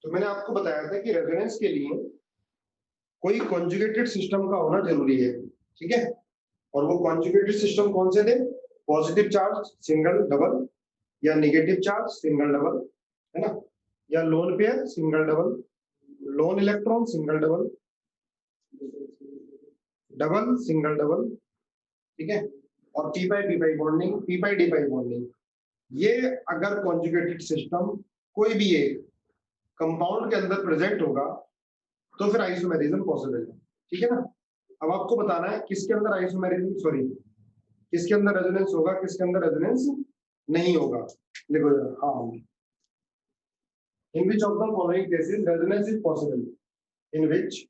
तो मैंने आपको बताया था कि रेजोनेंस के लिए कोई कॉन्जुगेटेड सिस्टम का होना जरूरी है, ठीक है। और वो कॉन्जुगेटेड सिस्टम कौन से थे? पॉजिटिव चार्ज सिंगल डबल, या नेगेटिव चार्ज सिंगल डबल, है ना, या loan pair single double, loan electron single double, double single double, ठीक है। और पी पाई बॉन्डिंग, पी पाई डी पाई बॉन्डिंग। ये अगर कॉन्जुगेटेड सिस्टम कोई भी एक कंपाउंड के अंदर प्रेजेंट होगा तो फिर आइसोमेरिज्म पॉसिबल है, ठीक है ना। अब आपको बताना है किसके अंदर आइसोमेरिज्म, सॉरी किसके अंदर रेजोनेंस होगा, किसके अंदर रेजोनेंस नहीं होगा। देखो हाँ, in which of the following cases resonance is possible, in which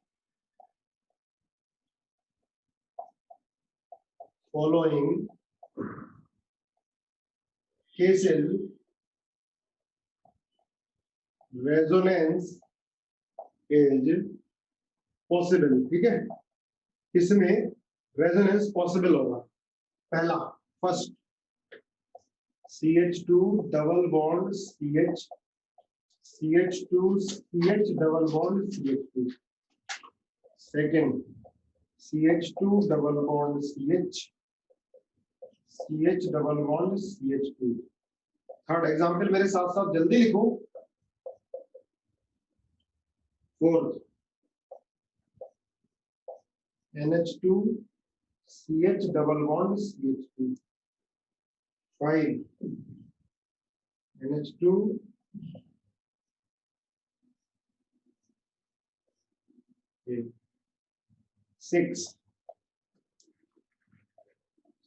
following cases resonance is possible, ठीक है। इसमें रेजोनेंस पॉसिबल होगा। पहला, first CH2 double bond CH, CH2 CH double bond CH2। Second CH2 double bond CH, CH double bond CH2। Third example मेरे साथ साथ जल्दी लिखो। Fourth NH2 CH double bond CH2। Five NH2 6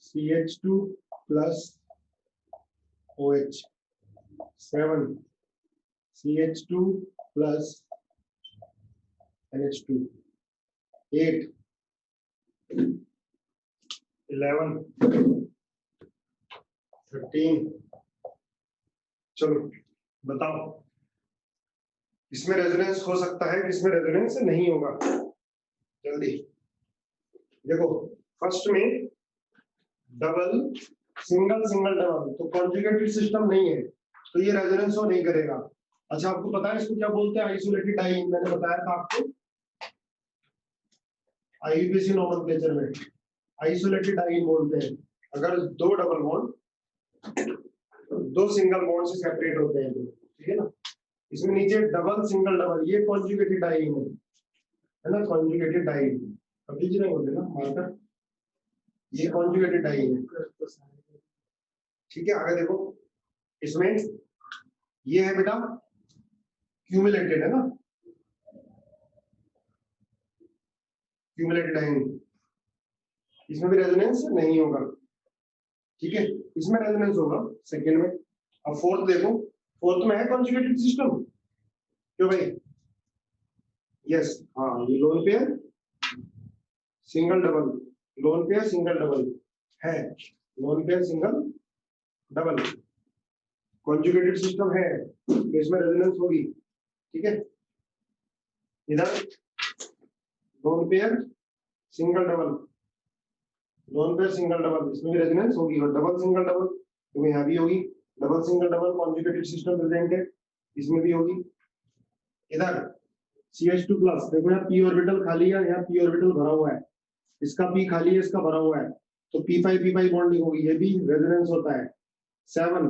CH2 plus OH। 7 CH2 plus NH2। 8 11 13। चलो बताओ इसमें resonance हो सकता है, किसमें रेजोनेंस नहीं होगा, जल्दी देखो। फर्स्ट में डबल सिंगल सिंगल डबल, तो कॉन्जुगेटेड सिस्टम नहीं है तो ये रेजोनेंस हो नहीं करेगा। अच्छा आपको पता है इसको क्या बोलते हैं? Isolated diene. मैंने बताया था आपको आईयूपीएसी नोमेनक्लेचर में आइसोलेटेड डाई बोलते हैं अगर दो डबल बॉन्ड दो सिंगल बॉन्ड से सेपरेट होते हैं, ठीक है ना। इसमें नीचे डबल सिंगल डबल, ये कॉन्जुगेटेड डाई है ना, कॉन्जुगेटेड डाई। अभी जी नहीं होते ना मार्कर, ये कॉन्जुगेटेड डाई है, ठीक है। आगे देखो इसमें ये है बेटा क्यूमुलेटेड, है ना, क्यूमुलेटेड डाई, इसमें भी रेजोनेंस नहीं होगा, ठीक है। इसमें रेजोनेंस होगा सेकंड में। अब फोर्थ देखो, फोर्थ में है कॉन्जुगेटेड सिस्टम, क्यों भाई? यस, हाँ, ये lone pair single double, lone pair single double है, lone pair single double conjugated system है, तो इसमें रेजोनेंस होगी, ठीक है। इधर lone pair single double, lone pair single double, इसमें भी रेजोनेंस होगी। और डबल सिंगल डबल तो यहाँ भी होगी, double single double conjugated system present है, इसमें भी होगी। इधर CH2 प्लस, देखो यहाँ p ऑर्बिटल खाली है, यहाँ p ऑर्बिटल भरा हुआ है, इसका p खाली है, इसका भरा हुआ है, तो p5 बॉन्डिंग होगी, ये भी रेजोनेंस होता है। 7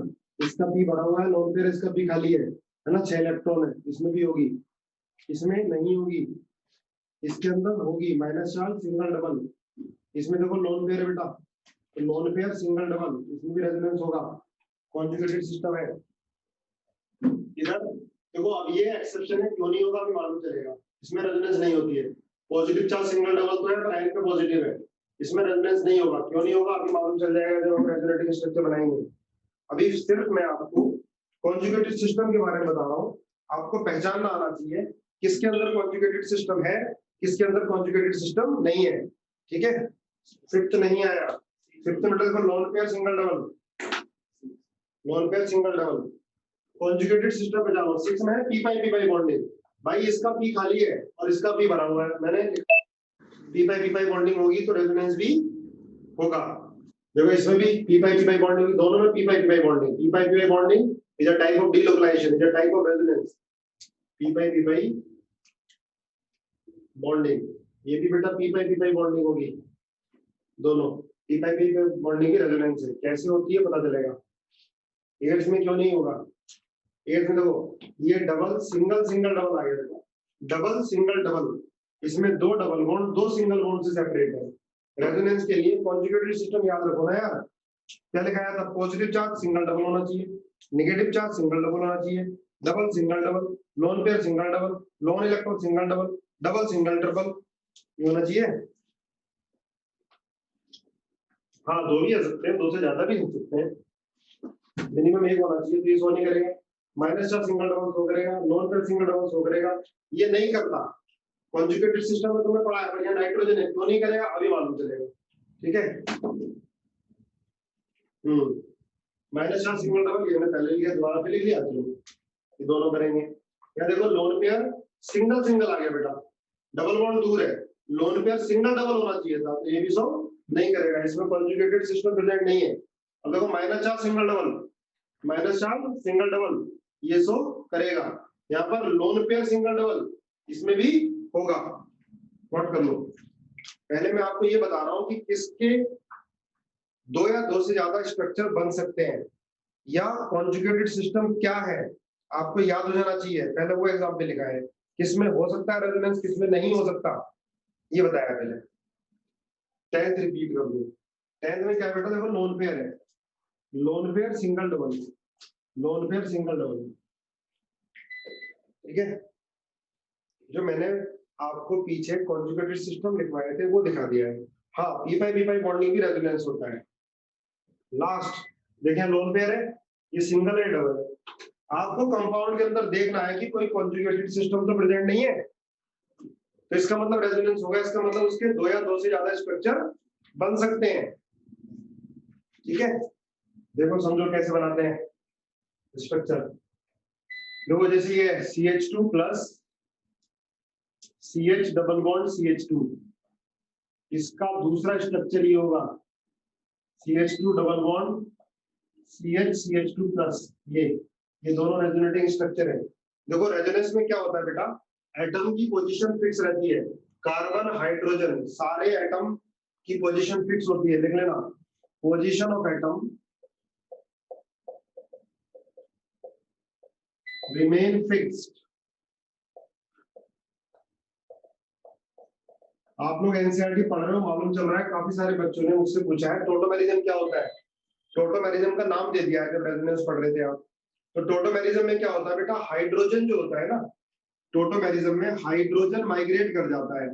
इसका p भरा हुआ है, लोन पेयर इसका p खाली है ना, 6 इलेक्ट्रॉन है, इसमें भी होगी, इसमें नहीं होगी, इसके अंदर होगी माइनस चार्ज सिंगल डबल। इसमें देखो लोन पेयर है बेटा, तो लोन पेयर सिंगल डबल, इसमें भी रेजोनेंस होगा, कॉन्जुगेटेड सिस्टम है। इधर देखो अब ये एक्सेप्शन है, क्यों नहीं होगा अभी मालूम चलेगा। इसमें रेजोनेंस नहीं होती है, पॉजिटिव चार्ज सिंगल डबल तो है पर आयन पे पॉजिटिव है, इसमें रेजोनेंस नहीं होगा, क्यों नहीं होगा अभी मालूम चल जाएगा जब हम रेजोनेटिंग स्ट्रक्चर बनाएंगे। अभी सिर्फ मैं आपको कॉन्जुगेटेड सिस्टम के बारे में बता रहा हूँ, आपको पहचानना आना चाहिए किसके अंदर कॉन्जुगेटेड सिस्टम है, किसके अंदर कॉन्जुगेटेड सिस्टम नहीं है, ठीक है। फिफ्थ नहीं आया, फिफ्थ में देखो loan pair single double, lone pair single double conjugated system पे जाओ। 6 में है p5 बॉन्डिंग, भाई इसका p खाली है और इसका p भरा हुआ है, मैंने p5 बॉन्डिंग होगी तो रेजोनेंस भी होगा। देखो इसमें भी p5 बॉन्डिंग, दोनों में p5 bonding, p5 bonding is a type of delocalisation, is a type of resonance. p/p bonding, ये भी बेटा p/p बॉन्डिंग होगी, दोनों p/p बॉन्डिंग की रेजोनेंस है। कैसे होती है पता चलेगा। एड्स में क्यों नहीं होगा? एड्स में देखो ये डबल सिंगल सिंगल डबल आ गया देखो, डबल सिंगल डबल, इसमें दो डबल बॉन्ड दो सिंगल बॉन्ड से सेपरेट है। रेजोनेंस के लिए कॉन्जुगेटेड सिस्टम याद रखो ना यार। क्या लिखाया था? पॉजिटिव चार्ज सिंगल डबल होना चाहिए, नेगेटिव चार्ज सिंगल डबल होना चाहिए, double single double, lone pair single double, loan electron single double, double single triple, ये होना चाहिए। हाँ दो भी आ सकते हैं, दो से ज्यादा भी हो सकते हैं, मिनिमम एक होना चाहिए। तो ये शो नहीं करेगा, minus charge single double show करेगा, lone pair single double show करेगा, ये नहीं करता। कॉन्जुगेटेड सिस्टम में तुमने पढ़ा है, बढ़िया नाइट्रोजन है, क्यों नहीं करेगा अभी मालूम चलेगा, ठीक है। माइनस चार्ज सिंगल डबल ये मैंने पहले लिया, दोबारा पे लिख लिया, चलो ये दोनों करेंगे। या देखो लोन पेयर सिंगल सिंगल आ गया बेटा, डबल बॉन्ड दूर है, लोन पेयर सिंगल डबल होना चाहिए था, तो ये भी सो नहीं करेगा, इसमें कॉन्जुगेटेड सिस्टम प्रेजेंट नहीं है। अब देखो minus charge single double, minus charge single double, ये सो करेगा। यहाँ पर लोन पेयर सिंगल डबल, इसमें भी होगा, नोट कर लो। पहले मैं आपको ये बता रहा हूं कि किसके दो या दो से ज्यादा स्ट्रक्चर बन सकते हैं, या कॉन्जुगेटेड सिस्टम क्या है आपको याद हो जाना चाहिए। पहले वो एग्जाम्पल लिखा है, किसमें हो सकता है रेजोनेंस, किसमें नहीं हो सकता, ये बताया पहले। 10th रिपीट कर दो। 10th में क्या बेटा देखो लोन पेयर है, lone pair single double, lone pair single double, ठीक है। जो मैंने आपको पीछे कॉन्जुगेटेड सिस्टम लिखवाए थे वो दिखा दिया है। हाँ p/p बॉन्डिंग की रेजोनेंस होता है। लास्ट देखिए लोन पेयर है, ये सिंगल है डबल है, आपको कंपाउंड के अंदर देखना है कि कोई कॉन्जुगेटेड सिस्टम तो प्रेजेंट नहीं है, तो इसका मतलब रेजोनेंस होगा, इसका मतलब उसके दो या दो से ज्यादा स्ट्रक्चर बन सकते हैं, ठीक है। देखो समझो कैसे बनाते हैं स्ट्रक्चर। देखो जैसे ये CH2 plus CH double bond CH2, इसका दूसरा स्ट्रक्चर ये होगा CH2 double bond CH2 plus, ये दोनों रेजोनेटिंग स्ट्रक्चर है। देखो रेजोनेंस में क्या होता है बेटा, एटम की पोजीशन फिक्स रहती है, कार्बन हाइड्रोजन सारे एटम की पोजीशन फिक्स होती है, देख लेना, position of atom remain fixed. आप लोग एनसीईआरटी पढ़ रहे हो, मालूम चल रहा है, काफी सारे बच्चों ने मुझसे पूछा है टोटोमेरिज्म क्या होता है। टोटोमेरिज्म का नाम दे दिया है जब रेजोनेंस पढ़ रहे थे आप। तो टोटोमेरिज्म में क्या होता है बेटा, हाइड्रोजन जो होता है ना, टोटोमेरिज्म में हाइड्रोजन माइग्रेट कर जाता है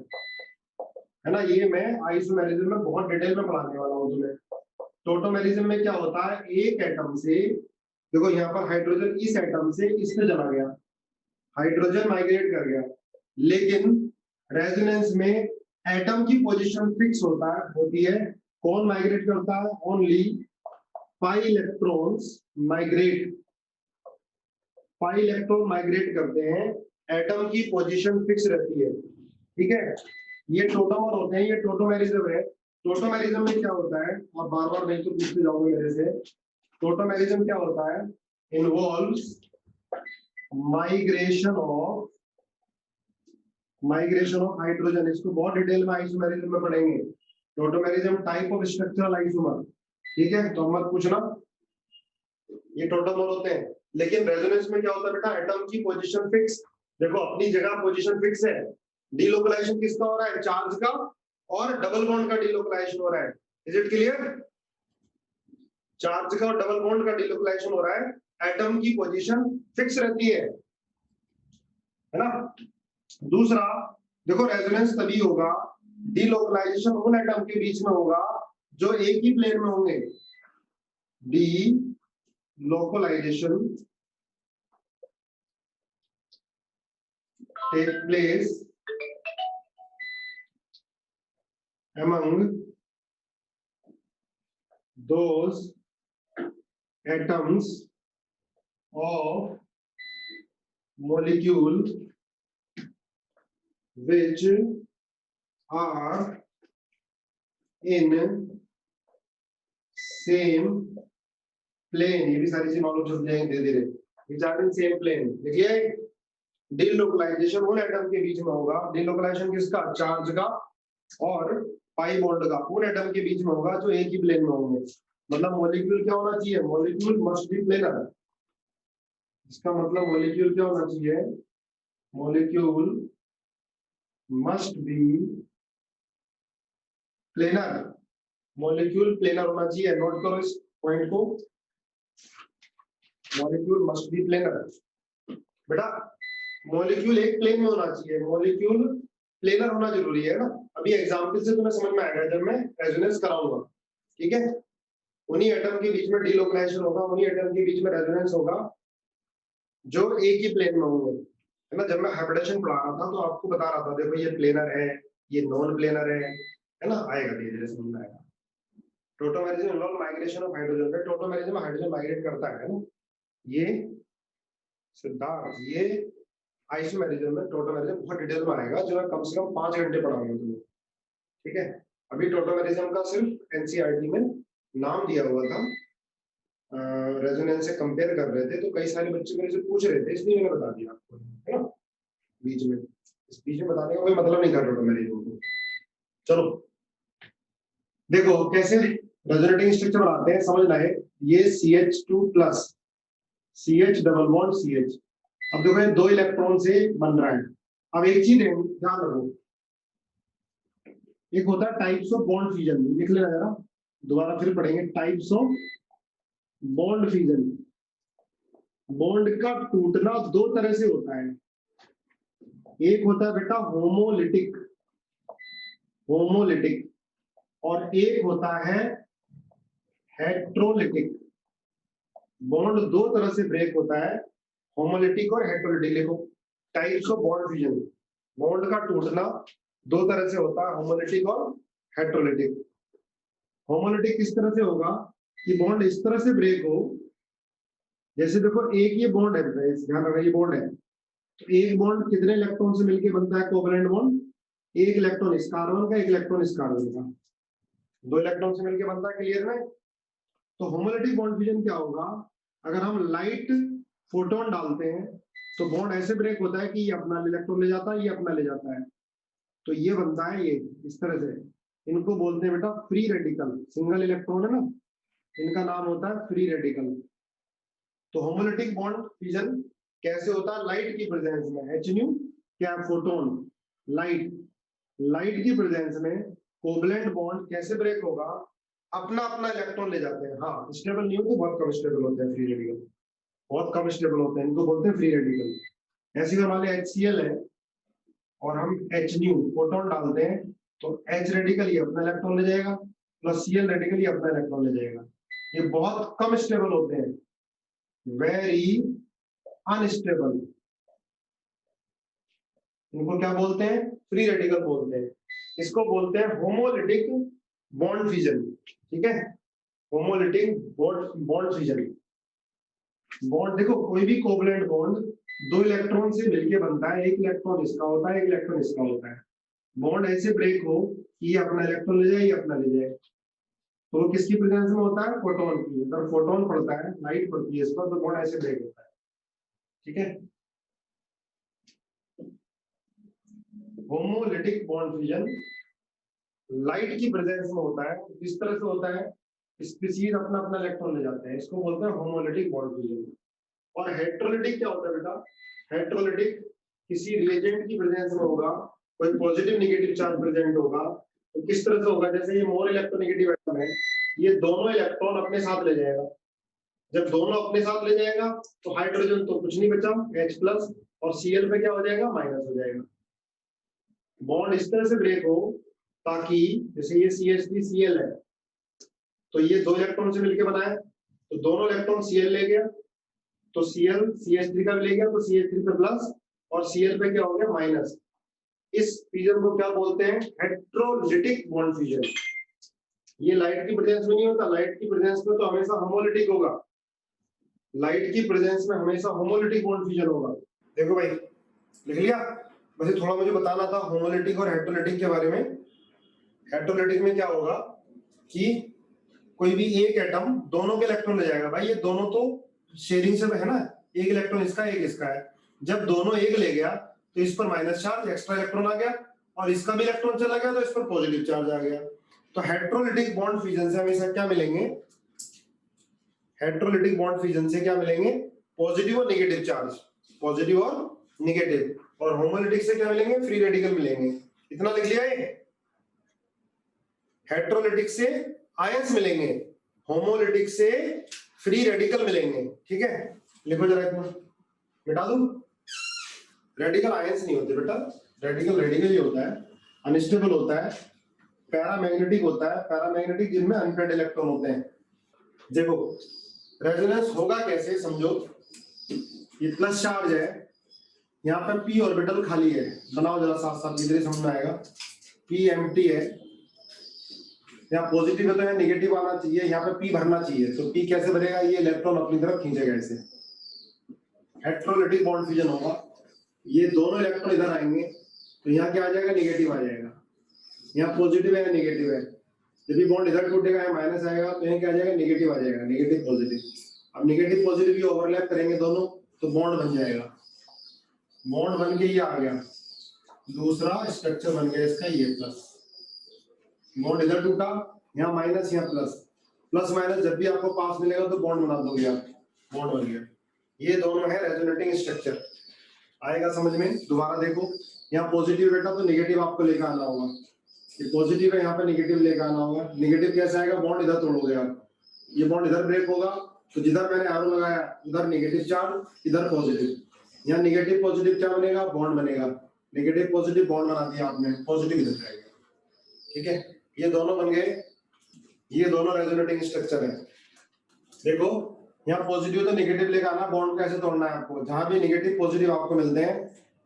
ना। ये मैं आइसोमेरिज्म में बहुत डिटेल में पढ़ाने वाला हूँ तुम्हें। टोटोमेरिज्म में क्या होता है, एक एटम से, देखो यहाँ पर हाइड्रोजन इस एटम से इस पे चला गया, हाइड्रोजन माइग्रेट कर गया, लेकिन रेजोनेंस में एटम की पोजीशन फिक्स होती है। कौन माइग्रेट करता है? Only pi electrons migrate, pi electron migrate करते हैं, एटम की पोजीशन फिक्स रहती है, ठीक है। ये टोटोमर होते हैं, ये टोटोमेरिज्म है। टोटोमेरिज्म में क्या होता है, और बार बार नहीं तो पूछते जाओगे मेरे से, टोटोमेरिज्म क्या होता है, इन्वॉल्व्स माइग्रेशन ऑफ हाइड्रोजन। इसको बहुत डिटेल में आइसोमेरिज्म में पढ़ेंगे। Tautomerism type of structural isomer, ठीक है, तो मत पूछना, ये टोटोमर होते हैं। लेकिन रेजोनेंस में क्या होता है बेटा, एटम की पोजीशन फिक्स, देखो अपनी जगह पोजीशन फिक्स है, डीलोकलाइजेशन किसका हो रहा है, चार्ज का, और डबल बॉन्ड का डीलोकलाइजेशन हो रहा है। Is it clear? चार्ज का और डबल बॉन्ड का डीलोकलाइजेशन हो रहा है, एटम की पोजीशन फिक्स रहती है ना। दूसरा देखो रेजोनेंस तभी होगा, डीलोकलाइजेशन उन एटम के बीच में होगा जो एक ही प्लेन में होंगे। Delocalisation take place among those atoms of molecule which are in same plane। ये भी सारी चीज मालूम चल जाएंगे धीरे धीरे। which are in same plane, देखिए डिलोकलाइजेशन उन एटम के बीच में होगा, डिलोकलाइजेशन किसका, चार्ज का और पाई बॉन्ड का उन एटम के बीच में होगा जो एक ही प्लेन में होंगे। मतलब मॉलिक्यूल क्या होना चाहिए, मॉलिक्यूल मस्ट बी प्लेनर। इसका मतलब मॉलिक्यूल क्या होना चाहिए, molecule must be planar, molecule planar होना चाहिए। नोट करो इस पॉइंट को, मॉलिक्यूल मस्ट बी प्लेनर। बेटा मॉलिक्यूल एक प्लेन में होना चाहिए, मॉलिक्यूल प्लेनर होना जरूरी है ना। अभी एग्जांपल से तुम्हें समझ में आएगा जब मैं रेजोनेंस कराऊंगा, ठीक है। उन्हीं एटम के बीच में डिलोकलाइजेशन होगा, उन्हीं एटम के बीच में रेजोनेंस होगा जो एक ही प्लेन में होंगे, है ना। जब मैं हाइब्रिडेशन पढ़ा रहा था तो आपको बता रहा था देखो ये प्लेनर है, ये नॉन प्लेनर है ना। आएगा धीरे धीरे समझ में आएगा। Tautomerism involve migration of hydrogen, पे टोटोमेरिज्म हाइड्रोजन माइग्रेट करता है ना। ये सिद्धांत, ये आइसोमेरिज्म में, टोटोमेरिज्म बहुत डिटेल में आएगा जो मैं कम से कम 5 घंटे पढ़ाऊंगा तुम्हें, ठीक है। अभी टोटोमेरिज्म का सिर्फ एनसीईआरटी में नाम दिया हुआ था, रेजोनेंस से कंपेयर कर रहे थे तो कई सारे बच्चे मेरे से पूछ रहे थे, इसलिए मैंने बता दिया आपको, है ना। बीच में, इस बीच में बताने का कोई मतलब नहीं था टोटोमेरिज्म को। चलो देखो कैसे रेजोनेटिंग स्ट्रक्चर बनाते हैं, समझना है। ये CH2 plus CH double bond CH, अब देखो ये 2 इलेक्ट्रॉन से बन रहा है। अब एक चीज ध्यान रखो, एक होता है टाइप्स ऑफ बॉन्ड फ्यूजन, लिख लेना जरा, दोबारा फिर पढ़ेंगे। Types of bond fusion, bond का टूटना 2 तरह से होता है। एक होता है बेटा होमोलिटिक, होमोलिटिक, और एक होता है हेट्रोलिटिक। बॉन्ड 2 तरह से ब्रेक होता है, होमोलिटिक और हेट्रोलिटिक। देखो types of bond fusion, bond का टूटना 2 तरह से होता है, होमोलिटिक और हेट्रोलिटिक। होमोलिटिक किस तरह से होगा कि बॉन्ड इस तरह से ब्रेक हो, जैसे देखो एक ये बॉन्ड है, ध्यान रखना ये बॉन्ड है, तो एक बॉन्ड कितने इलेक्ट्रॉन से मिलकर बनता है, कोवैलेंट बॉन्ड, एक इलेक्ट्रॉन इस कार्बन का, एक इलेक्ट्रॉन इस कार्बन का, 2 इलेक्ट्रॉन से मिलकर बनता है, क्लियर है। तो होमोलिटिक बॉन्ड फ्यूजन क्या होगा, अगर हम लाइट फोटोन डालते हैं तो बॉन्ड ऐसे ब्रेक होता है कि ये अपना इलेक्ट्रॉन ले जाता है, ये अपना ले जाता है, तो ये बनता है ये इस तरह से। इनको बोलते हैं बेटा फ्री रेडिकल, सिंगल इलेक्ट्रॉन है ना, इनका नाम होता है फ्री रेडिकल। तो होमोलिटिक बॉन्ड फ्यूजन कैसे होता है, लाइट की प्रेजेंस में, H न्यू क्या फोटोन, लाइट, लाइट की प्रेजेंस में कोवैलेंट बॉन्ड कैसे ब्रेक होगा, अपना अपना इलेक्ट्रॉन ले जाते हैं। हाँ स्टेबल नहीं होते, बहुत कम स्टेबल होते हैं फ्री रेडिकल, बहुत कम स्टेबल होते हैं, इनको बोलते हैं फ्री रेडिकल। ऐसे मान लीजिए HCl है और हम H न्यू फोटोन डालते हैं तो H रेडिकल ये अपना इलेक्ट्रॉन ले जाएगा, प्लस Cl रेडिकल ये अपना इलेक्ट्रॉन ले जाएगा। ये बहुत कम स्टेबल होते हैं, वेरी अनस्टेबल, इनको क्या बोलते हैं, फ्री रेडिकल बोलते हैं। इसको बोलते हैं होमोलिटिक बॉन्ड फ्यूजन, ठीक है। होमोलिटिक बॉन्ड फ्यूजन, बॉन्ड देखो कोई भी कोवैलेंट बॉन्ड 2 इलेक्ट्रॉन से मिलके बनता है, एक इलेक्ट्रॉन इसका होता है, एक इलेक्ट्रॉन इसका होता है। बॉन्ड ऐसे ब्रेक हो कि ये अपना इलेक्ट्रॉन ले जाए, ये अपना ले जाए, तो वो किसकी प्रेजेंस में होता है, फोटोन की। अगर फोटोन पड़ता है, लाइट पड़ती है इस पर, तो बॉन्ड ऐसे ब्रेक होता है, ठीक है। होमोलिटिक बॉन्ड फ्यूजन लाइट की प्रेजेंस में होता है, इस तरह से होता है, स्पीशीज अपना अपना इलेक्ट्रॉन ले जाते हैं, इसको बोलते हैं होमोलिटिक बॉन्ड फ्यूजन। और हेट्रोलिटिक क्या होता है बेटा, हेट्रोलिटिक किसी रिएजेंट की प्रेजेंस में होगा, कोई पॉजिटिव नेगेटिव चार्ज प्रेजेंट होगा, तो किस तरह से होगा, जैसे ये मोर इलेक्ट्रोनेगेटिव एटम है, ये दोनों इलेक्ट्रॉन अपने साथ ले जाएगा। जब दोनों अपने साथ ले जाएगा तो हाइड्रोजन तो कुछ नहीं बचा, H प्लस, और Cl पे क्या हो जाएगा, माइनस हो जाएगा। बॉन्ड इस तरह से ब्रेक हो ताकि जैसे ये CH3Cl है, तो ये 2 इलेक्ट्रॉन से मिलकर बना है, तो दोनों इलेक्ट्रॉन Cl ले गया, तो Cl CH3 का भी ले गया, तो CH3 पे प्लस और Cl पे क्या हो गया, माइनस। इस फ्यूजन को क्या बोलते हैं, हेट्रोलिटिक बॉन्ड फ्यूजन। ये लाइट की प्रेजेंस में नहीं होता, लाइट की प्रेजेंस में तो हमेशा होमोलिटिक होगा, लाइट की प्रेजेंस में हमेशा होमोलिटिक बॉन्ड फ्यूजन होगा। देखो भाई लिख लिया, वैसे थोड़ा मुझे बताना था होमोलिटिक और हेट्रोलिटिक के बारे में। हेट्रोलिटिक में क्या होगा कि कोई भी एक एटम दोनों के इलेक्ट्रॉन ले जाएगा, भाई ये दोनों तो शेयरिंग से है ना, एक इलेक्ट्रॉन इसका एक इसका है, जब दोनों एक ले गया तो इस पर माइनस चार्ज एक्स्ट्रा इलेक्ट्रॉन आ गया और इसका भी इलेक्ट्रॉन चला गया तो इस पर पॉजिटिव चार्ज आ गया। तो हेटेरोलिटिक बॉन्ड फ्यूजन से हमेशा क्या मिलेंगे, हेटेरोलिटिक बॉन्ड फ्यूजन से क्या मिलेंगे, पॉजिटिव और नेगेटिव चार्ज, पॉजिटिव और नेगेटिव। और होमोलिटिक से क्या मिलेंगे, फ्री रेडिकल मिलेंगे। इतना लिख लिया है। हेटेरोलिटिक से आयंस मिलेंगे, होमोलिटिक से फ्री रेडिकल मिलेंगे। ठीक है, लिखो जरा इतना, मिटा दूं। रेडिकल आयंस नहीं होते बेटा, रेडिकल रेडिकल ही होता है, अनस्टेबल होता है, पैरामैग्नेटिक होता है, पैरामैग्नेटिक जिनमें अनपेड इलेक्ट्रॉन होते हैं। देखो रेजोनेंस होगा कैसे, समझो। ये प्लस चार्ज है, यहाँ पे p ऑर्बिटल खाली है, बनाओ जरा साथ साथ, इधर समझ में आएगा। p एम्प्टी है, यहाँ पॉजिटिव है तो यहाँ नेगेटिव आना चाहिए, यहाँ पे p भरना चाहिए। तो p कैसे भरेगा, ये इलेक्ट्रॉन अपनी तरफ खींचेगा ऐसे, हेटेरोलिटिक बॉन्ड फ्यूजन होगा। ये दोनों इलेक्ट्रॉन इधर आएंगे तो यहाँ क्या आ जाएगा, नेगेटिव आ जाएगा। यहाँ पॉजिटिव है, नेगेटिव है, जब भी बॉन्ड इधर टूटेगा यहाँ माइनस आएगा तो यहाँ क्या आ जाएगा, नेगेटिव आ जाएगा, नेगेटिव पॉजिटिव। अब नेगेटिव पॉजिटिव ये ओवरलैप करेंगे दोनों तो बॉन्ड बन जाएगा, बॉन्ड बन के ये आ गया, दूसरा स्ट्रक्चर बन गया इसका, ये प्लस। बॉन्ड इधर टूटा, यहाँ माइनस, यहाँ प्लस, प्लस माइनस जब भी आपको पास मिलेगा तो बॉन्ड बना दोगे आप, बॉन्ड बन गया। ये दोनों है रेजोनेटिंग स्ट्रक्चर। आएगा समझ में। दोबारा देखो, यहाँ पॉजिटिव बेटा तो नेगेटिव आपको लेकर आना होगा, ये पॉजिटिव है, यहाँ पे नेगेटिव लेकर आना होगा। नेगेटिव कैसे आएगा, बॉन्ड इधर तोड़ोगे आप, ये बॉन्ड इधर ब्रेक होगा तो जिधर मैंने एरो लगाया उधर नेगेटिव चार्ज, इधर पॉजिटिव, यहाँ नेगेटिव पॉजिटिव क्या बनेगा, बॉन्ड बनेगा। नेगेटिव पॉजिटिव बॉन्ड बना दिया आपने, पॉजिटिव इधर जाएगा। ठीक है, ये दोनों बन गए, ये दोनों रेजोनेटिंग स्ट्रक्चर है। देखो यहाँ पॉजिटिव तो नेगेटिव लेकर आना, बॉन्ड को ऐसे तोड़ना है आपको। जहां भी नेगेटिव पॉजिटिव आपको मिलते हैं,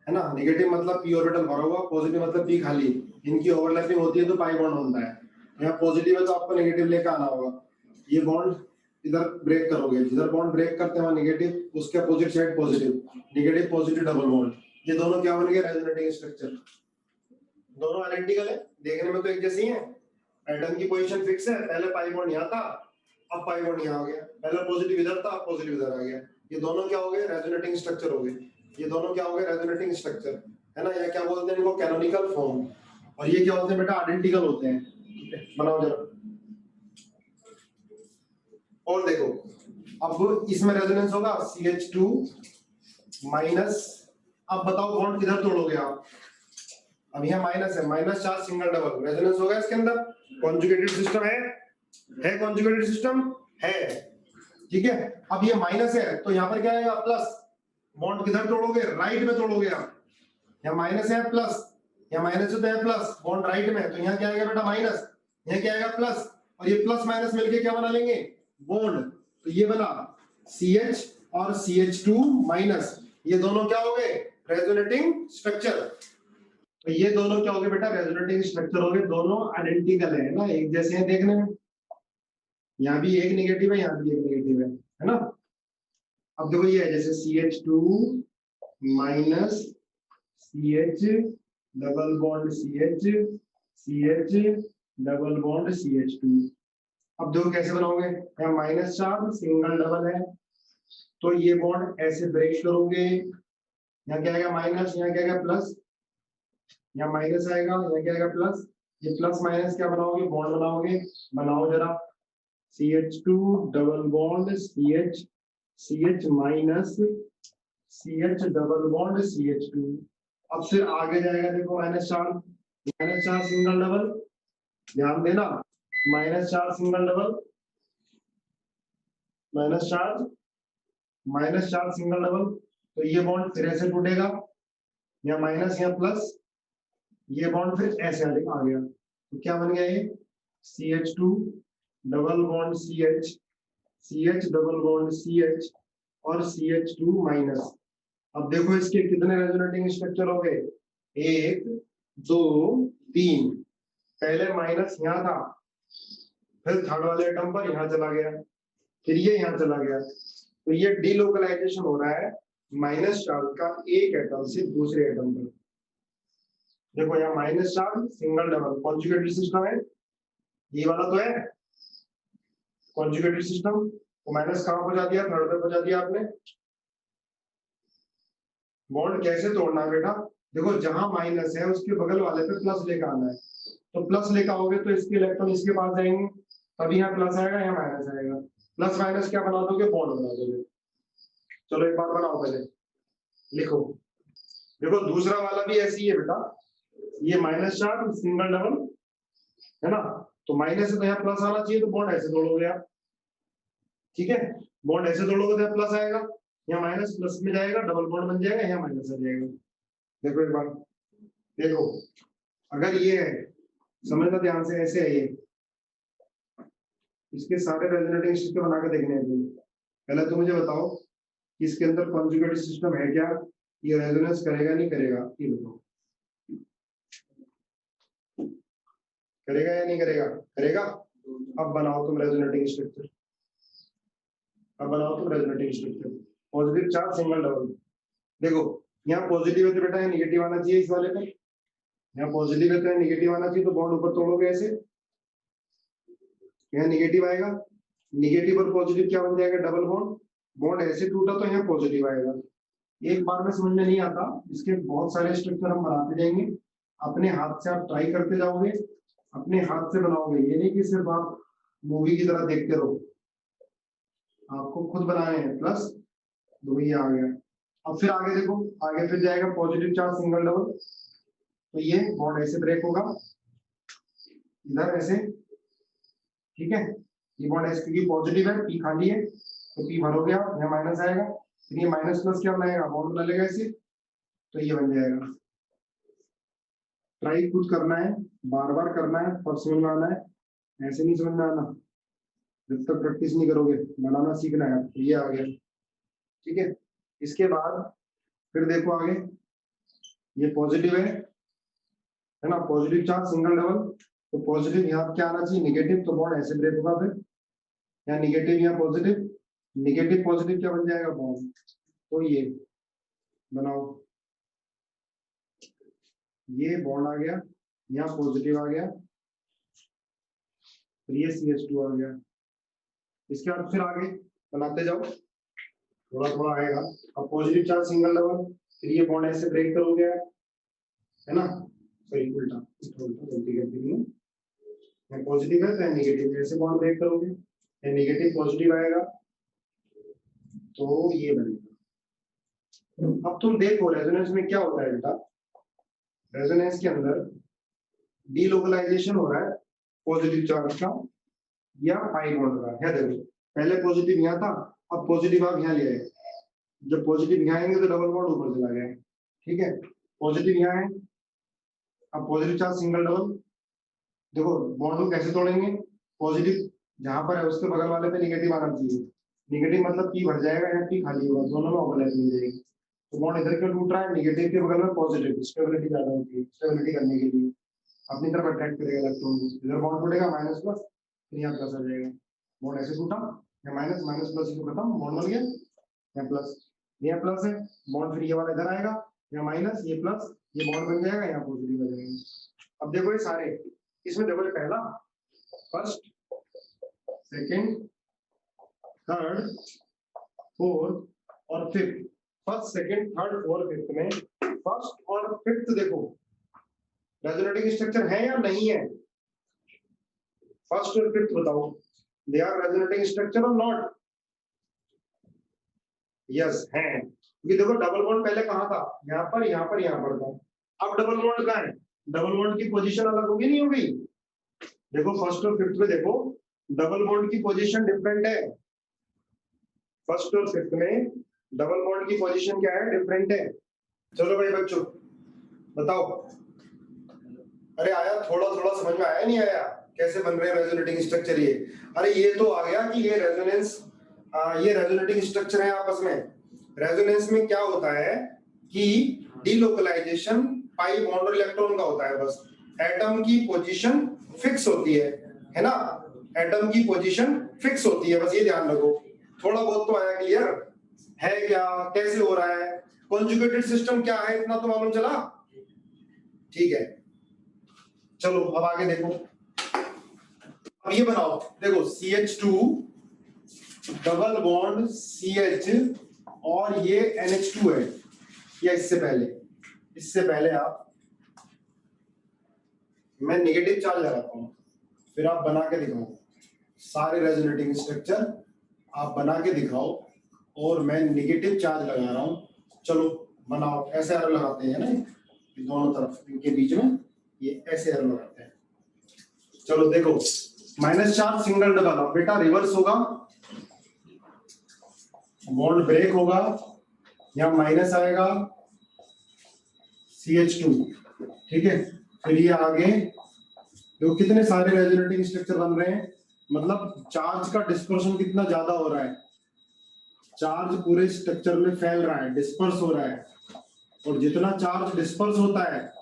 है ना, नेगेटिव मतलब p ऑर्बिटल भरा हुआ, पॉजिटिव मतलब p खाली, इनकी ओवरलैपिंग होती है तो पाई बॉन्ड बनता है। यहाँ पॉजिटिव है तो आपको नेगेटिव लेकर आना होगा, ये बॉन्ड इधर ब्रेक करोगे, जिधर बॉन्ड ब्रेक करते हैं वहां नेगेटिव, उसके opposite side positive, negative positive double bond. ये दोनों क्या बन गए, रेजोनेटिंग स्ट्रक्चर। दोनों आइडेंटिकल है, देखने में तो एक जैसी है। एटम की पोजीशन फिक्स है, पहले पाई बॉन्ड यहाँ था, अब पाई बॉन्ड यहाँ आ गया, पहले पॉजिटिव इधर था, अब पॉजिटिव इधर आ गया। ये दोनों क्या हो गए, रेजोनेटिंग स्ट्रक्चर हो गए। ये दोनों क्या हो गए, रेजोनेटिंग स्ट्रक्चर, है ना। या क्या बोलते हैं इनको, कैनोनिकल फॉर्म। और ये क्या होते हैं बेटा, आइडेंटिकल होते हैं। ठीक है, बनाओ जरा। और देखो अब इसमें रेजोनेंस होगा CH2 माइनस। अब बताओ बॉन्ड किधर तोड़ोगे आप, अब यहाँ माइनस है, minus charge single double, resonance होगा इसके अंदर। कॉन्जुगेटेड सिस्टम है कॉन्जुगेटेड सिस्टम है। ठीक है, अब ये माइनस है तो यहाँ पर क्या आएगा, प्लस। बॉन्ड किधर तोड़ोगे, राइट में तोड़ोगे आप। यहाँ माइनस है, प्लस, यहाँ माइनस है तो है प्लस, बॉन्ड राइट में, तो यहाँ क्या आएगा बेटा, माइनस, यहाँ क्या आएगा, प्लस, और ये प्लस माइनस मिलके क्या बना लेंगे, बॉन्ड। तो ये बना CH और CH2 माइनस, ये दोनों क्या हो गए, रेजोनेटिंग स्ट्रक्चर। तो ये दोनों क्या हो गए बेटा, रेजोनेटिंग स्ट्रक्चर हो गए। दोनों आइडेंटिकल है ना, एक जैसे हैं देखने में। यहाँ भी एक नेगेटिव है, यहाँ भी एक नेगेटिव है ना। अब देखो ये है जैसे CH2 minus CH double bond CH double bond CH2। अब देखो कैसे बनाओगे, यहाँ माइनस चार्ज सिंगल डबल है तो ये बॉन्ड ऐसे ब्रेक करोगे, यहाँ क्या आएगा माइनस, यहाँ क्या आएगा प्लस, यहाँ माइनस आएगा, यहाँ क्या आएगा प्लस। ये प्लस माइनस क्या बनाओगे, बॉन्ड बनाओगे। बनाओ जरा, CH2 double bond CH minus CH double bond CH2। अब फिर आगे जाएगा, देखो माइनस चार्ज सिंगल डबल, ध्यान देना, minus charge single double, minus charge single double, तो ये बॉन्ड फिर ऐसे टूटेगा, यहाँ माइनस यहाँ प्लस, ये बॉन्ड फिर ऐसे आ गया। तो क्या बन गया ये, CH2 double bond CH double bond CH और CH2 माइनस। अब देखो इसके कितने रेजोनेटिंग स्ट्रक्चर हो गए, 1 2 3। पहले माइनस यहाँ था, फिर थर्ड वाले एटम पर यहाँ चला गया, फिर ये यहाँ चला गया। तो ये डीलोकलाइजेशन हो रहा है माइनस चार्ज का एक एटम से दूसरे एटम पर। देखो यहाँ minus charge single double, conjugated system है, ये वाला तो है कॉन्जुगेटेड सिस्टम। तो माइनस कहाँ पहुंचा दिया, थर्ड पे पहुंचा दिया आपने, बॉन्ड कैसे तोड़ना है बेटा, देखो जहां माइनस है उसके बगल वाले पे प्लस लेकर आना है, तो प्लस लेकर आओगे तो इसके इलेक्ट्रॉन इसके पास जाएंगे, तभी यहाँ प्लस आएगा, यहाँ माइनस आएगा, प्लस माइनस क्या बना दोगे, बॉन्ड बना दोगे। चलो एक बार बनाओ, पहले लिखो। देखो दूसरा वाला भी ऐसे ही है बेटा, ये माइनस चार्ज सिंगल डबल है ना, तो माइनस से तो यहाँ प्लस आना चाहिए, तो बॉन्ड ऐसे तोड़ोगे आप, ठीक है, बॉन्ड ऐसे तोड़ोगे तो यहाँ प्लस आएगा, यहाँ माइनस प्लस में जाएगा, डबल बॉन्ड बन जाएगा, यहाँ माइनस आ जाएगा। देखो एक बार देखो, अगर ये है, समझना ध्यान से, ऐसे है ये, इसके सारे रेजोनेटिंग सिस्टम बना के देखने हैं। पहले तो मुझे बताओ कि इसके अंदर कॉन्जुगेटेड सिस्टम है क्या, ये रेजोनेंस करेगा नहीं करेगा, ये बताओ, करेगा या नहीं करेगा, करेगा। अब बनाओ तुम रेजोनेटिंग स्ट्रक्चर, अब बनाओ तुम resonating structure, positive charge single double. देखो यहाँ पॉजिटिव है तो बेटा निगेटिव आना चाहिए इस वाले पे, यहाँ पॉजिटिव है तो निगेटिव आना चाहिए, तो बॉन्ड ऊपर तोड़ोगे ऐसे, यहाँ निगेटिव आएगा, निगेटिव और पॉजिटिव क्या बन जाएगा, डबल बॉन्ड, बॉन्ड ऐसे टूटा तो यहाँ पॉजिटिव आएगा। एक बार में समझ में नहीं आता, इसके बहुत सारे स्ट्रक्चर हम बनाते जाएंगे, अपने हाथ से आप ट्राई करते जाओगे, अपने हाथ से बनाओगे, ये नहीं कि सिर्फ आप मूवी की तरह देखते रहो, आपको खुद बनाए हैं। प्लस दो ही आ गया, अब फिर आगे देखो, आगे फिर जाएगा पॉजिटिव चार्ज सिंगल डबल, तो ये बॉन्ड ऐसे ब्रेक होगा, इधर ऐसे, ठीक है, ये बॉन्ड ऐसे क्योंकि पॉजिटिव है, पी खाली है तो पी भरोगे आप, यहाँ माइनस आएगा, फिर ये माइनस प्लस क्या बनाएगा, बॉन्ड बना लेगा ऐसे, तो ये बन जाएगा। ट्राई खुद करना है, बार बार करना है, तब समझ में आना है, ऐसे नहीं समझ में आना, जब तक प्रैक्टिस नहीं करोगे, बनाना सीखना है। तो ये आ गया, ठीक है। इसके बाद फिर देखो आगे, ये पॉजिटिव है ना, पॉजिटिव चार्ज सिंगल डबल, तो पॉजिटिव यहाँ क्या आना चाहिए, निगेटिव, तो बॉन्ड ऐसे ब्रेक होगा, फिर यहाँ निगेटिव यहाँ पॉजिटिव, निगेटिव पॉजिटिव क्या बन जाएगा, बॉन्ड, तो ये बनाओ, ये बॉन्ड आ गया, यहाँ पॉजिटिव आ गया, फिर ये CH2 आ गया। इसके बाद फिर आगे बनाते जाओ, थोड़ा थोड़ा आएगा। अब पॉजिटिव चार्ज सिंगल डबल, फिर ये बॉन्ड ऐसे ब्रेक करोगे, है ना, सॉरी उल्टा गलती कर दी मैंने, पॉजिटिव है तो नेगेटिव, ऐसे बॉन्ड ब्रेक करोगे, नेगेटिव पॉजिटिव आएगा, तो ये बनेगा। अब तुम देखो रेजोनेंस में क्या होता है बेटा, रेजोनेंस के अंदर डीलोकलाइजेशन हो रहा है पॉजिटिव चार्ज का या पाई बॉन्ड का, है देखो, पहले पॉजिटिव यहाँ था, अब पॉजिटिव आप यहाँ ले आए, जब पॉजिटिव यहाँ आएंगे तो डबल बॉन्ड ऊपर चला गया, ठीक है, पॉजिटिव यहाँ है, अब पॉजिटिव चार्ज सिंगल डबल, देखो बॉन्ड को कैसे तोड़ेंगे, पॉजिटिव जहां पर है उसके बगल वाले पे निगेटिव आना चाहिए, निगेटिव मतलब पी भर जाएगा या पी खाली होगा, दोनों में ओवरलैप मिल जाएगी, तो बॉन्ड इधर क्यों टूट रहा है, निगेटिव के बगल में पॉजिटिव, स्टेबिलिटी ज्यादा होती है, स्टेबिलिटी करने के लिए अपनी तरफ अट्रैक्ट करेगा इलेक्ट्रॉन को, इधर बॉन्ड टूटेगा माइनस प्लस, फिर यहाँ प्लस आ जाएगा, बॉन्ड ऐसे टूटा, यहाँ माइनस, माइनस प्लस इसको खत्म, बॉन्ड बन गया, यहाँ प्लस, यहाँ प्लस है, बॉन्ड फिर ये वाला इधर आएगा, यहाँ माइनस, ये प्लस, ये बॉन्ड बन जाएगा, यहाँ पॉजिटिव आ जाएगा। अब देखो ये सारे, इसमें देखो पहला, फर्स्ट, सेकंड, थर्ड, फोर्थ और fifth, first second third fourth fifth में, फर्स्ट और फिफ्थ देखो रेजोनेटिंग स्ट्रक्चर है या नहीं है, फर्स्ट और फिफ्थ बताओ, दे आर रेजोनेटिंग स्ट्रक्चर और नॉट, यस है, क्योंकि देखो डबल बॉन्ड पहले कहां था, यहाँ पर यहाँ पर यहाँ पर था, अब डबल बॉन्ड कहां है, डबल बॉन्ड की पोजीशन अलग होगी नहीं हो गई, देखो फर्स्ट और फिफ्थ में देखो डबल बॉन्ड की पोजीशन डिफरेंट है, फर्स्ट और फिफ्थ में डबल बॉन्ड की पोजीशन क्या है, डिफरेंट है। चलो भाई बच्चों बताओ, अरे आया, थोड़ा थोड़ा समझ में आया नहीं आया, कैसे बन रहे हैं रेजोनेटिंग स्ट्रक्चर ये, अरे ये तो आ गया कि ये रेजोनेंस, ये रेजोनेटिंग स्ट्रक्चर है आपस में। रेजोनेंस में क्या होता है कि डीलोकलाइजेशन पाई बॉन्ड और इलेक्ट्रॉन का होता है, बस एटम की पोजीशन फिक्स होती है ना, एटम की पोजीशन फिक्स होती है, बस ये ध्यान रखो। थोड़ा बहुत तो आया, क्लियर है क्या, कैसे हो रहा है, कॉन्जुगेटेड सिस्टम क्या है, इतना तो मालूम चला, ठीक है। चलो अब आगे देखो, अब ये बनाओ, देखो CH2 डबल बॉन्ड CH और ये NH2 है, या इससे पहले आप, मैं नेगेटिव चार्ज लगाता हूँ, फिर आप बना के दिखाओ सारे रेजोनेटिंग स्ट्रक्चर, आप बना के दिखाओ और मैं नेगेटिव चार्ज लगा रहा हूँ। चलो बनाओ, ऐसे एरो लगाते हैं ना दोनों तरफ, इनके बीच में ये ऐसे एरो लगाते हैं। चलो देखो, माइनस चार्ज सिंगल डबल, अब बेटा रिवर्स होगा, बॉन्ड ब्रेक होगा, यहाँ माइनस आएगा CH2, ठीक है। फिर ये आगे देखो कितने सारे रेजोनेटिंग स्ट्रक्चर बन रहे हैं, मतलब चार्ज का डिस्पर्शन कितना ज्यादा हो रहा है, चार्ज पूरे स्ट्रक्चर में फैल रहा है, डिस्पर्स हो रहा है, और जितना चार्ज डिस्पर्स होता है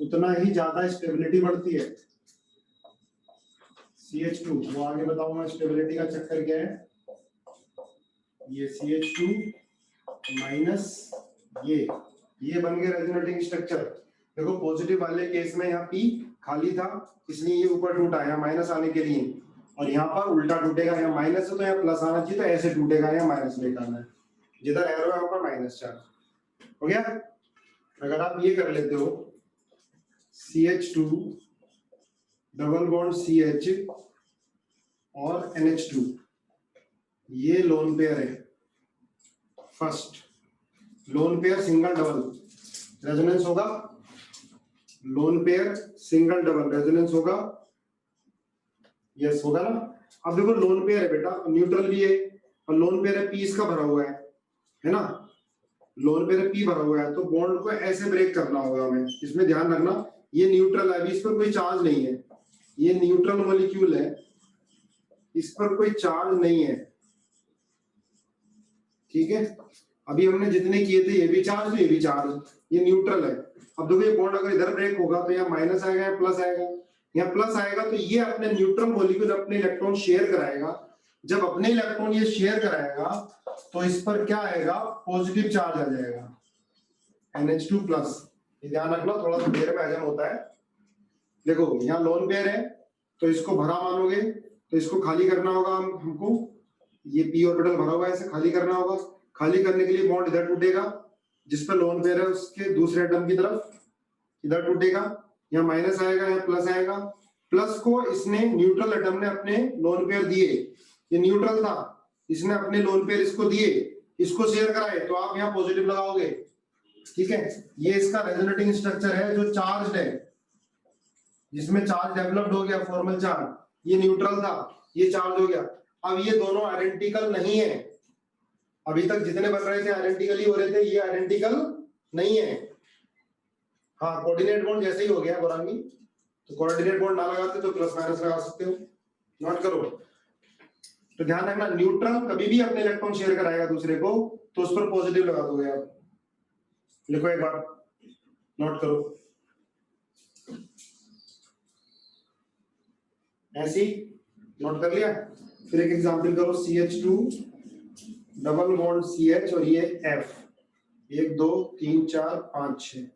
उतना ही ज्यादा स्टेबिलिटी बढ़ती है। CH2 वो आगे बताऊंगा स्टेबिलिटी का चक्कर क्या है। ये CH2 माइनस ये बन गए रेजोनेटिंग स्ट्रक्चर। देखो पॉजिटिव वाले केस में यहाँ P खाली था, इसलिए ये ऊपर टूटा, यहाँ माइनस आने के लिए, और यहाँ पर उल्टा टूटेगा, यहाँ माइनस है तो यहाँ प्लस आना चाहिए, तो ऐसे टूटेगा, यहाँ माइनस लेकर आना है, जिधर एरो है वहां पर माइनस चार्ज हो गया। अगर आप ये कर लेते हो CH2 डबल बॉन्ड CH और NH2, ये लोन पेयर है, first lone pair single double resonance होगा, lone pair single double resonance होगा, यस होगा ना। अब देखो लोन पेयर है बेटा, न्यूट्रल भी है, और लोन पेयर है P इसका भरा हुआ है ना, लोन पेयर है P भरा हुआ है, तो बॉन्ड को ऐसे ब्रेक करना होगा हमें। इसमें ध्यान रखना ये न्यूट्रल है, अभी इस पर कोई चार्ज नहीं है, ये न्यूट्रल मॉलिक्यूल है, इस पर कोई चार्ज नहीं है, ठीक है। अभी हमने जितने किए थे ये भी चार्ज, ये भी चार्ज, ये न्यूट्रल है। अब देखो ये बॉन्ड अगर इधर ब्रेक होगा तो यहाँ माइनस आएगा, यहाँ प्लस आएगा, यहाँ प्लस आएगा, तो ये अपने न्यूट्रल मॉलिक्यूल अपने इलेक्ट्रॉन शेयर कराएगा। जब अपने इलेक्ट्रॉन ये शेयर कराएगा तो इस पर क्या आएगा, पॉजिटिव चार्ज आ जाएगा, NH2 प्लस। ध्यान रखना, थोड़ा सा देर में हजम होता है। देखो यहाँ लोन पेयर है तो इसको भरा मानोगे, तो इसको खाली करना होगा हमको, ये p ऑर्बिटल भरा हुआ है, इसे खाली करना होगा। खाली करने के लिए बॉन्ड इधर टूटेगा, जिस पर लोन पेयर है उसके दूसरे एटम की तरफ इधर टूटेगा, यहाँ माइनस आएगा, यहाँ प्लस आएगा। प्लस को इसने न्यूट्रल एटम ने अपने लोन पेयर दिए, ये न्यूट्रल था, इसने अपने लोन पेयर इसको दिए, इसको शेयर कराए, तो आप यहाँ पॉजिटिव लगाओगे, ठीक है। ये इसका रेजोनेटिंग स्ट्रक्चर है जो चार्ज है, जिसमें चार्ज डेवलप्ड हो गया, फॉर्मल चार्ज, ये न्यूट्रल था, ये चार्ज हो गया। अब ये दोनों आइडेंटिकल नहीं है, अभी तक जितने बन रहे थे आइडेंटिकली हो रहे थे, ये आइडेंटिकल नहीं है। हाँ कोऑर्डिनेट बॉन्ड जैसे ही हो गया गौरांगी, तो कोऑर्डिनेट बॉन्ड ना लगाते तो प्लस माइनस लगा सकते हो, नोट करो। तो ध्यान रखना, न्यूट्रल कभी भी अपने इलेक्ट्रॉन शेयर कराएगा दूसरे को, तो उस पर पॉजिटिव लगा दोगे आप। लिखो एक बार, नोट करो, ऐसी नोट कर लिया। फिर एक एग्जांपल करो, CH2 डबल बॉन्ड CH और ये F, 1 2 3 4 5 6।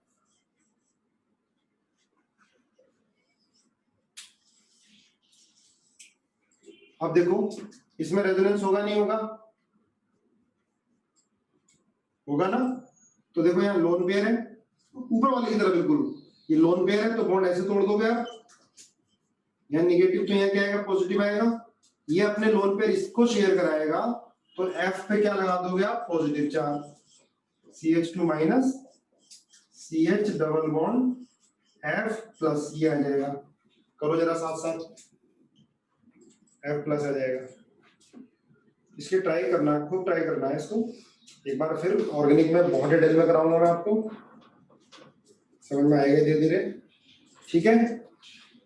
अब देखो इसमें रेजोनेंस होगा नहीं होगा, होगा ना। तो देखो यहाँ लोन पेयर है, ऊपर वाले की तरफ बिल्कुल, ये लोन पेयर है, तो बॉन्ड ऐसे तोड़ दोगे आप, यहाँ निगेटिव तो यहाँ क्या आएगा, पॉजिटिव आएगा। ये अपने लोन पेयर इसको शेयर कराएगा, तो F पे क्या लगा दोगे आप, positive charge, CH2 minus CH double bond F plus, ये आ जाएगा, करो जरा साथ साथ, F प्लस आ जाएगा। इसके ट्राई करना, खूब ट्राई करना है इसको एक बार, फिर ऑर्गेनिक में बहुत डिटेल में कराऊंगा मैं आपको, समझ में आएगा धीरे धीरे, ठीक है।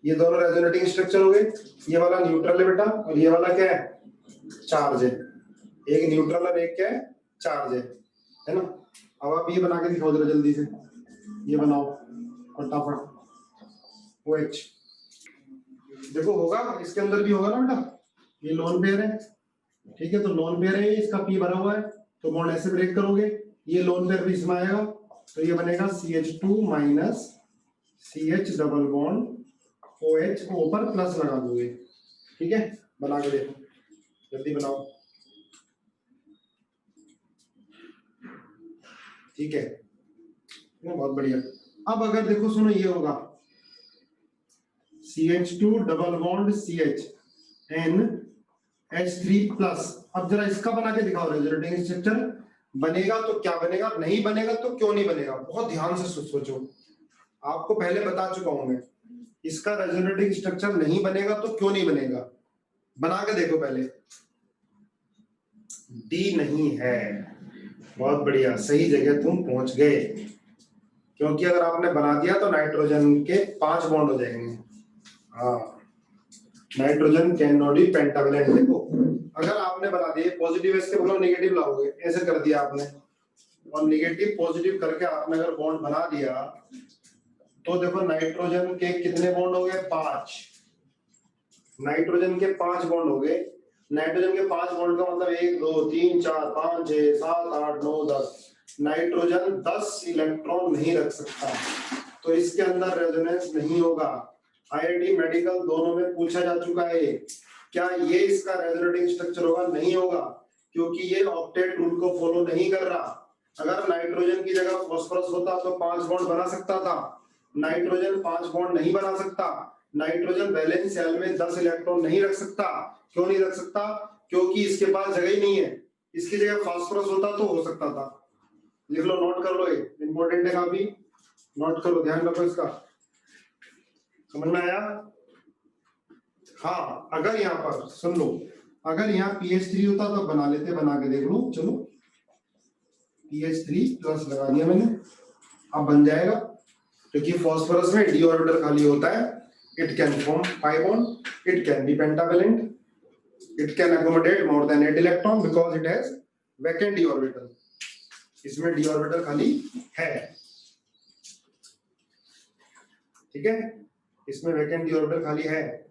ये दोनों रेजोनेटिंग स्ट्रक्चर हो गए, ये वाला न्यूट्रल है बेटा, और ये वाला क्या है, चार्ज है, एक न्यूट्रल और एक क्या है, चार्ज है ना। अब आप ये बना के दिखाओ जरा जल्दी से, ये बनाओ फटाफट, OH देखो होगा, इसके अंदर भी होगा ना बेटा, ये लोन पेयर है, ठीक है, तो लोन पेयर है, इसका P भरा हुआ है, तो बॉन्ड ऐसे ब्रेक करोगे, ये लोन पेयर भी इसमें आएगा, तो ये बनेगा CH2 minus CH double bond OH को ऊपर प्लस लगा दोगे, ठीक है। बना के देखो, जल्दी बनाओ, ठीक है। बहुत बढ़िया। अब अगर देखो सुनो, ये होगा CH2 double bond CH NH3+। अब जरा इसका बना के दिखाओ रेजोनेटिंग स्ट्रक्चर। बनेगा तो क्या बनेगा, नहीं बनेगा तो क्यों नहीं बनेगा। बहुत ध्यान से सोचो, आपको पहले बता चुका हूं मैं, इसका रेजोनेटिंग स्ट्रक्चर नहीं बनेगा तो क्यों नहीं बनेगा, बना के देखो पहले। डी नहीं है। बहुत बढ़िया, सही जगह तुम पहुंच गए, क्योंकि अगर आपने बना दिया तो नाइट्रोजन के 5 बॉन्ड हो जाएंगे। हाँ, nitrogen can not be pentavalent. देखो अगर आपने बना दिए पॉजिटिव इसके बदले नेगेटिव लाओगे, ऐसे कर दिया आपने, और नेगेटिव पॉजिटिव करके आपने अगर बॉन्ड बना दिया तो देखो नाइट्रोजन के कितने बॉन्ड हो गए, 5। नाइट्रोजन के 5 बॉन्ड हो गए। नाइट्रोजन के 5 बॉन्ड का मतलब 1 2 3 4 5 6 7 8 9 10। नाइट्रोजन 10 इलेक्ट्रॉन नहीं रख सकता, तो इसके अंदर रेजोनेंस नहीं होगा। आईआईटी मेडिकल दोनों में पूछा जा चुका है, क्या ये इसका रेजोनेटिंग स्ट्रक्चर होगा, नहीं होगा, क्योंकि ये ऑक्टेट रूल को फॉलो नहीं कर रहा। अगर नाइट्रोजन की जगह फास्फोरस होता तो 5 बॉन्ड बना सकता था, नाइट्रोजन 5 बॉन्ड नहीं बना सकता। नाइट्रोजन वैलेंस शेल में 10 इलेक्ट्रॉन नहीं रख सकता। क्यों नहीं रख सकता, क्योंकि इसके पास जगह ही नहीं है। इसकी जगह फास्फोरस होता तो हो सकता था। लिख लो, नोट कर लो, ये इंपॉर्टेंट है काफी, नोट करो, ध्यान रखो इसका। समझ में आया? हाँ, अगर यहाँ पर सुन लो, अगर यहाँ PH3 होता तो बना लेते, बना के देख लो। चलो PH3+ लगा दिया मैंने, अब बन जाएगा, क्योंकि फास्फोरस में d ऑर्बिटल खाली होता है। It can form 5 bond, it can be pentavalent, it can accommodate more than 8 electron because it has vacant d orbital. इसमें d ऑर्बिटल खाली है, ठीक है, इसमें वैकेंट d ऑर्बिटल खाली है।